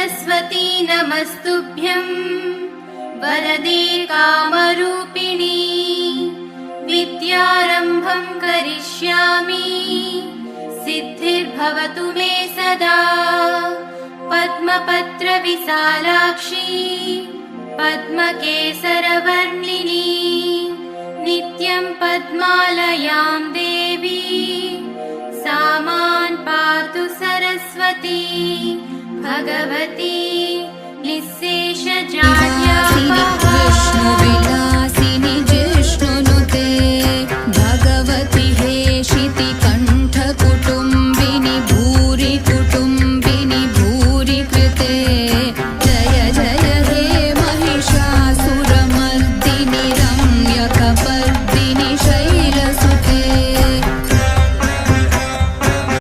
सरस्वती नमस्तुभ्यं वरदे कामरूपिणी विद्यारम्भं करिष्यामि सिद्धिर्भवतु मे सदा पद्मपत्रविशालाक्षी पद्मकेसरवर्णिनी नित्यं पद्मालयां देवी सा मां पातु सरस्वती भगवती निःशेषजाड्यापहा।